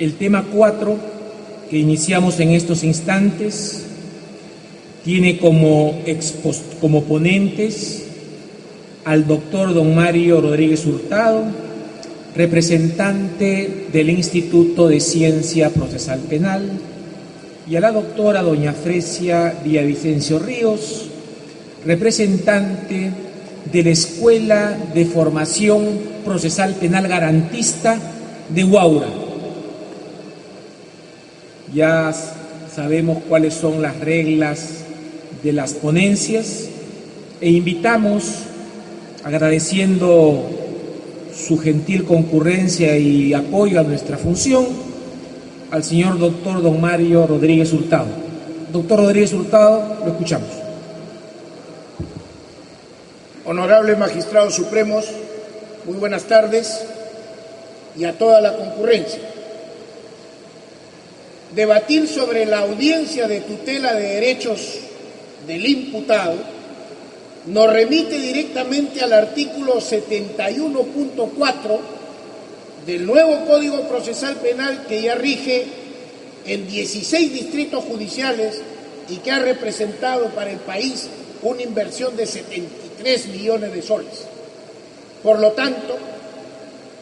El tema 4, que iniciamos en estos instantes, tiene como ponentes al doctor don Mario Rodríguez Hurtado, representante del Instituto de Ciencia Procesal Penal, y a la doctora doña Fresia Villavicencio Ríos, representante de la Escuela de Formación Procesal Penal Garantista de Huaura. Ya sabemos cuáles son las reglas de las ponencias e invitamos, agradeciendo su gentil concurrencia y apoyo a nuestra función, al señor doctor don Mario Rodríguez Hurtado. Doctor Rodríguez Hurtado, lo escuchamos. Honorables magistrados supremos, muy buenas tardes, y a toda la concurrencia. Debatir sobre la audiencia de tutela de derechos del imputado nos remite directamente al artículo 71.4 del nuevo Código Procesal Penal, que ya rige en 16 distritos judiciales y que ha representado para el país una inversión de 73 millones de soles. Por lo tanto,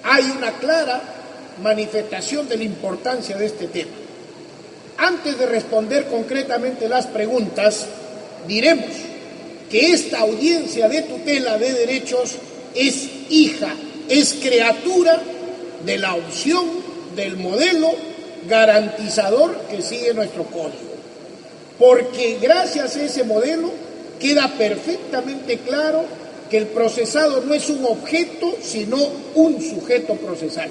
hay una clara manifestación de la importancia de este tema. Antes de responder concretamente las preguntas, diremos que esta audiencia de tutela de derechos es hija, es criatura de la opción del modelo garantizador que sigue nuestro código. Porque gracias a ese modelo queda perfectamente claro que el procesado no es un objeto, sino un sujeto procesal.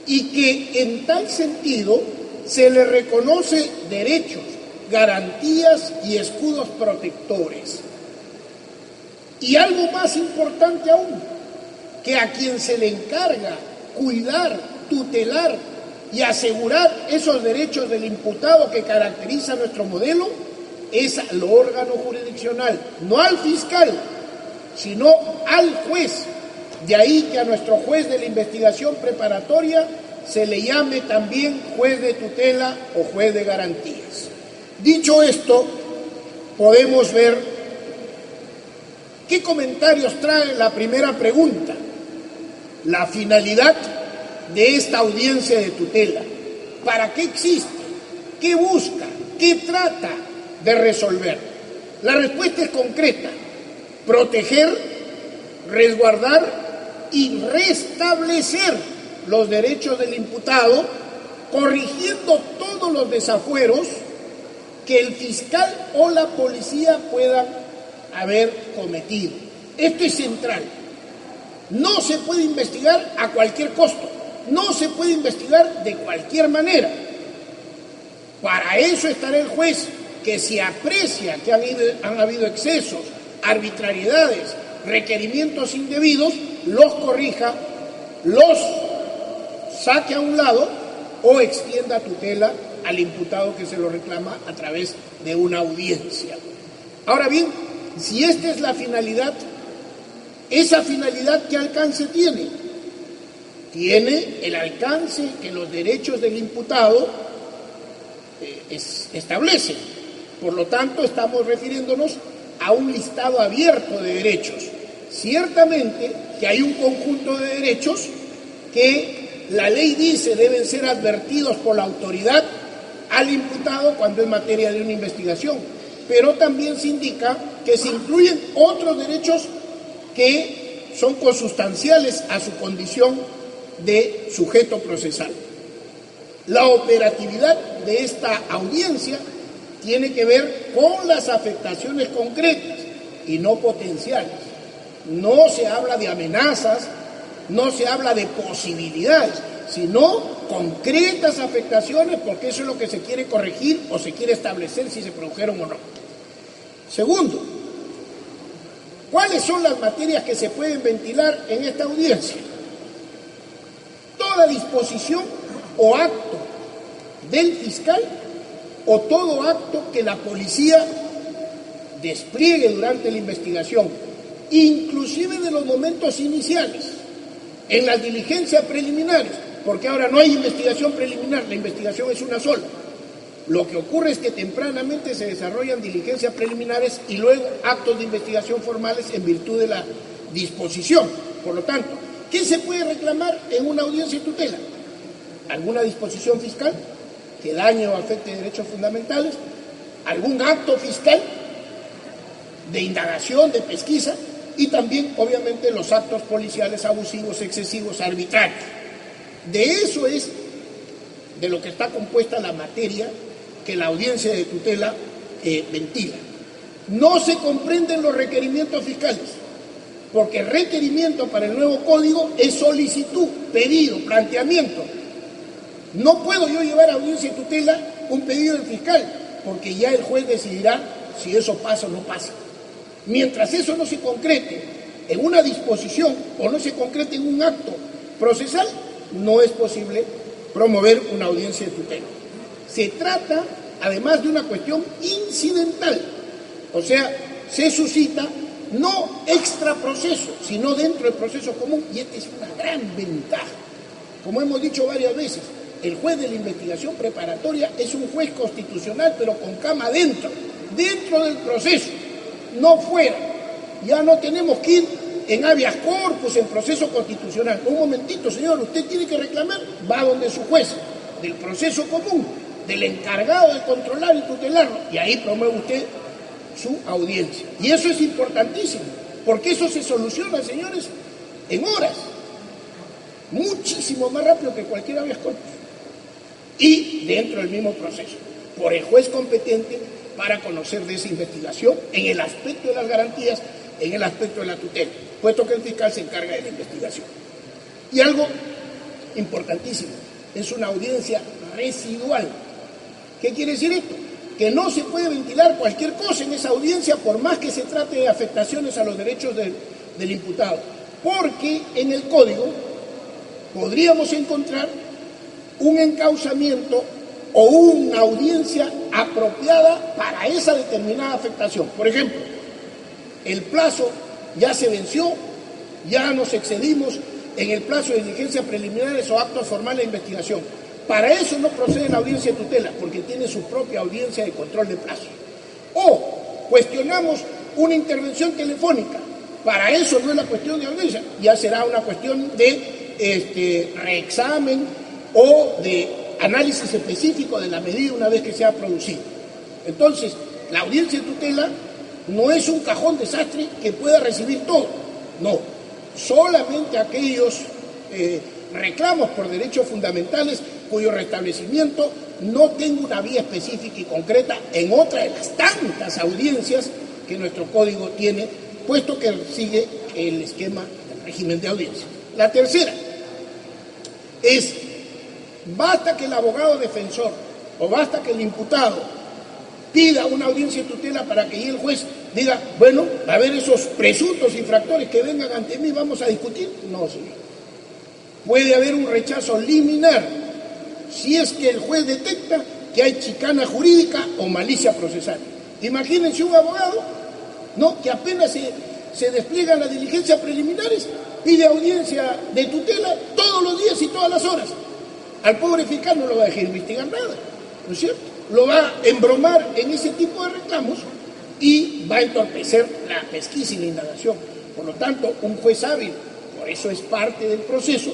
Y que en tal sentido se le reconoce derechos, garantías y escudos protectores. Y algo más importante aún, que a quien se le encarga cuidar, tutelar y asegurar esos derechos del imputado que caracteriza nuestro modelo es al órgano jurisdiccional, no al fiscal, sino al juez. De ahí que a nuestro juez de la investigación preparatoria se le llame también juez de tutela o juez de garantías. Dicho esto, podemos ver qué comentarios trae la primera pregunta, la finalidad de esta audiencia de tutela. ¿Para qué existe? ¿Qué busca? ¿Qué trata de resolver? La respuesta es concreta: proteger, resguardar y restablecer los derechos del imputado, corrigiendo todos los desafueros que el fiscal o la policía puedan haber cometido. Esto es central. No se puede investigar a cualquier costo, no se puede investigar de cualquier manera. Para eso estará el juez, que si aprecia que han habido excesos, arbitrariedades, requerimientos indebidos, los corrija, los saque a un lado o extienda tutela al imputado que se lo reclama a través de una audiencia. Ahora bien, si esta es la finalidad, ¿esa finalidad qué alcance tiene? Tiene el alcance que los derechos del imputado establecen. Por lo tanto, estamos refiriéndonos a un listado abierto de derechos. Ciertamente que hay un conjunto de derechos que la ley dice deben ser advertidos por la autoridad al imputado cuando es materia de una investigación, pero también se indica que se incluyen otros derechos que son consustanciales a su condición de sujeto procesal. La operatividad de esta audiencia tiene que ver con las afectaciones concretas y no potenciales. No se habla de amenazas, no se habla de posibilidades, sino concretas afectaciones, porque eso es lo que se quiere corregir o se quiere establecer si se produjeron o no. Segundo, ¿cuáles son las materias que se pueden ventilar en esta audiencia? Toda disposición o acto del fiscal o todo acto que la policía despliegue durante la investigación, inclusive de los momentos iniciales, en las diligencias preliminares, porque ahora no hay investigación preliminar, la investigación es una sola. Lo que ocurre es que tempranamente se desarrollan diligencias preliminares y luego actos de investigación formales en virtud de la disposición. Por lo tanto, ¿qué se puede reclamar en una audiencia de tutela? ¿Alguna disposición fiscal que dañe o afecte derechos fundamentales? ¿Algún acto fiscal de indagación, de pesquisa? Y también, obviamente, los actos policiales abusivos, excesivos, arbitrarios. De eso es de lo que está compuesta la materia que la audiencia de tutela ventila. No se comprenden los requerimientos fiscales, porque el requerimiento para el nuevo código es solicitud, pedido, planteamiento. No puedo yo llevar a audiencia de tutela un pedido del fiscal, porque ya el juez decidirá si eso pasa o no pasa. Mientras eso no se concrete en una disposición o no se concrete en un acto procesal, no es posible promover una audiencia de tutela. Se trata, además, de una cuestión incidental, o sea, se suscita no extra proceso, sino dentro del proceso común, y esta es una gran ventaja. Como hemos dicho varias veces, el juez de la investigación preparatoria es un juez constitucional, pero con cama dentro del proceso, no fuera. Ya no tenemos que ir en habeas corpus, en proceso constitucional. Un momentito, señor, usted tiene que reclamar, va donde su juez del proceso común, del encargado de controlar y tutelarlo, y ahí promueve usted su audiencia. Y eso es importantísimo, porque eso se soluciona, señores, en horas, muchísimo más rápido que cualquier habeas corpus, y dentro del mismo proceso, por el juez competente para conocer de esa investigación en el aspecto de las garantías, en el aspecto de la tutela, puesto que el fiscal se encarga de la investigación. Y algo importantísimo, es una audiencia residual. ¿Qué quiere decir esto? Que no se puede ventilar cualquier cosa en esa audiencia, por más que se trate de afectaciones a los derechos del imputado, porque en el código podríamos encontrar un encauzamiento o una audiencia apropiada para esa determinada afectación. Por ejemplo, el plazo ya se venció, ya nos excedimos en el plazo de diligencias preliminares o actos formales de investigación. Para eso no procede la audiencia de tutela, porque tiene su propia audiencia de control de plazos. O cuestionamos una intervención telefónica, para eso no es la cuestión de audiencia, ya será una cuestión de reexamen o de análisis específico de la medida una vez que se ha producido. Entonces, la audiencia de tutela no es un cajón desastre que pueda recibir todo, no, solamente aquellos reclamos por derechos fundamentales cuyo restablecimiento no tenga una vía específica y concreta en otra de las tantas audiencias que nuestro código tiene, puesto que sigue el esquema del régimen de audiencia. La tercera es, basta que el abogado defensor o basta que el imputado pida una audiencia de tutela para que el juez diga, bueno, va a haber esos presuntos infractores que vengan ante mí, vamos a discutir. No, señor. Puede haber un rechazo liminar si es que el juez detecta que hay chicana jurídica o malicia procesal. Imagínense un abogado, ¿no?, que apenas se despliegan las diligencias preliminares, pide audiencia de tutela todos los días y todas las horas. Al pobre fiscal no lo va a dejar investigar nada, ¿no es cierto? Lo va a embromar en ese tipo de reclamos y va a entorpecer la pesquisa y la indagación. Por lo tanto, un juez hábil, por eso es parte del proceso,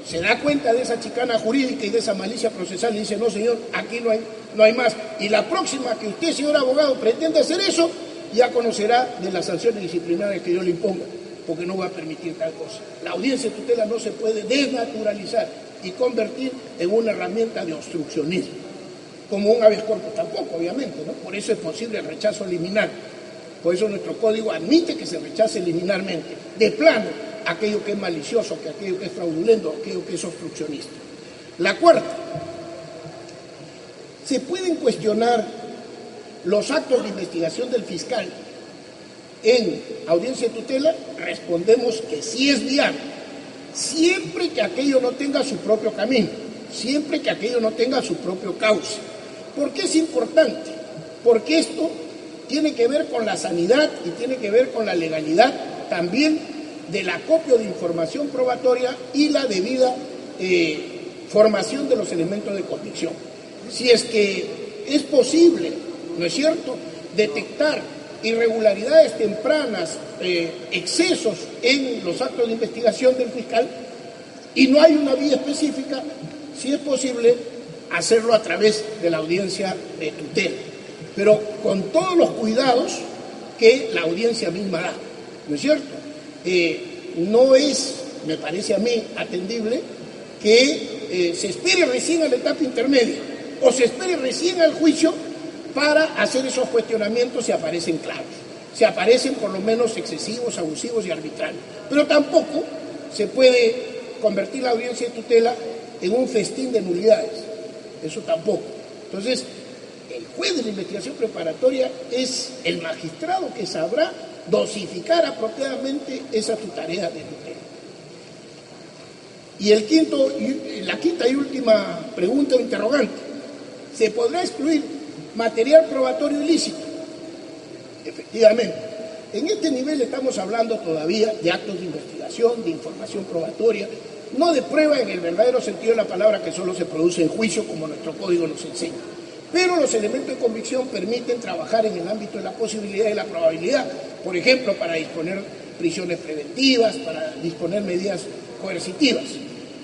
se da cuenta de esa chicana jurídica y de esa malicia procesal y dice, no, señor, aquí no hay más. Y la próxima que usted, señor abogado, pretenda hacer eso, ya conocerá de las sanciones disciplinarias que yo le imponga, porque no va a permitir tal cosa. La audiencia de tutela no se puede desnaturalizar y convertir en una herramienta de obstruccionismo, como un habeas corpus tampoco, obviamente, ¿no? Por eso es posible el rechazo liminar. Por eso nuestro código admite que se rechace liminarmente, de plano, aquello que es malicioso, que aquello que es fraudulento, aquello que es obstruccionista. La cuarta, ¿se pueden cuestionar los actos de investigación del fiscal en audiencia de tutela? Respondemos que sí es viable, siempre que aquello no tenga su propio camino, siempre que aquello no tenga su propio cauce. ¿Por qué es importante? Porque esto tiene que ver con la sanidad y tiene que ver con la legalidad también del acopio de información probatoria y la debida formación de los elementos de convicción. Si es que es posible, ¿no es cierto?, detectar irregularidades tempranas, excesos en los actos de investigación del fiscal, y no hay una vía específica, si es posible hacerlo a través de la audiencia de tutela, pero con todos los cuidados que la audiencia misma da, ¿no es cierto? No es, me parece a mí, atendible que se espere recién a la etapa intermedia o se espere recién al juicio para hacer esos cuestionamientos si aparecen claros, si aparecen por lo menos excesivos, abusivos y arbitrarios. Pero tampoco se puede convertir la audiencia de tutela en un festín de nulidades, eso tampoco. Entonces, el juez de la investigación preparatoria es el magistrado que sabrá dosificar apropiadamente esa tu tarea de tutela. Y la quinta y última pregunta o interrogante: ¿se podrá excluir material probatorio ilícito? Efectivamente. En este nivel estamos hablando todavía de actos de investigación, de información probatoria, no de prueba en el verdadero sentido de la palabra, que solo se produce en juicio, como nuestro código nos enseña. Pero los elementos de convicción permiten trabajar en el ámbito de la posibilidad y la probabilidad, por ejemplo, para disponer prisiones preventivas, para disponer medidas coercitivas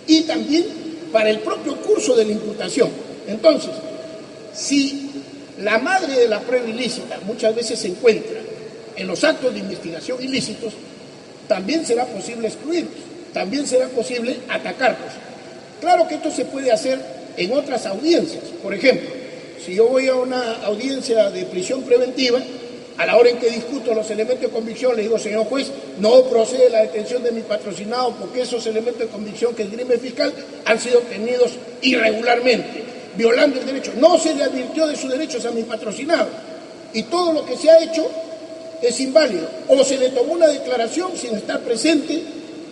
y también para el propio curso de la imputación. Entonces, si la madre de la prueba ilícita muchas veces se encuentra en los actos de investigación ilícitos, también será posible excluirlos, también será posible atacarlos. Claro que esto se puede hacer en otras audiencias. Por ejemplo, si yo voy a una audiencia de prisión preventiva, a la hora en que discuto los elementos de convicción, le digo: señor juez, no procede la detención de mi patrocinado porque esos elementos de convicción que esgrime el fiscal han sido obtenidos irregularmente, violando el derecho. No se le advirtió de sus derechos a mi patrocinado y todo lo que se ha hecho es inválido. O se le tomó una declaración sin estar presente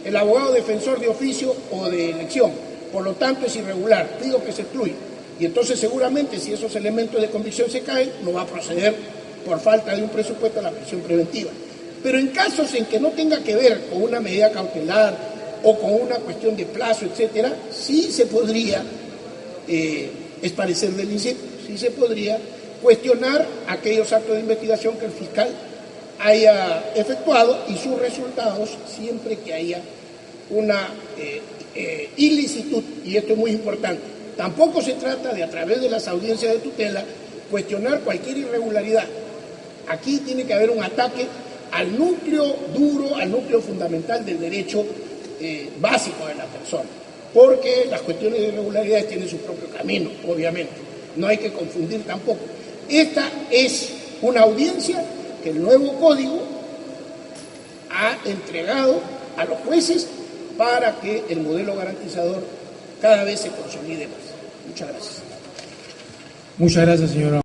el abogado defensor de oficio o de elección. Por lo tanto, es irregular. Pido que se excluya. Y entonces, seguramente, si esos elementos de convicción se caen, no va a proceder por falta de un presupuesto a la prisión preventiva. Pero en casos en que no tenga que ver con una medida cautelar o con una cuestión de plazo, etcétera, sí se podría esparecer del ilícito, sí se podría cuestionar aquellos actos de investigación que el fiscal haya efectuado y sus resultados, siempre que haya una ilicitud, y esto es muy importante. Tampoco se trata de, a través de las audiencias de tutela, cuestionar cualquier irregularidad. Aquí tiene que haber un ataque al núcleo duro, al núcleo fundamental del derecho básico de la persona, porque las cuestiones de irregularidades tienen su propio camino, obviamente. No hay que confundir tampoco. Esta es una audiencia que el nuevo código ha entregado a los jueces para que el modelo garantizador cada vez se consolide más. Muchas gracias. Muchas gracias, señora.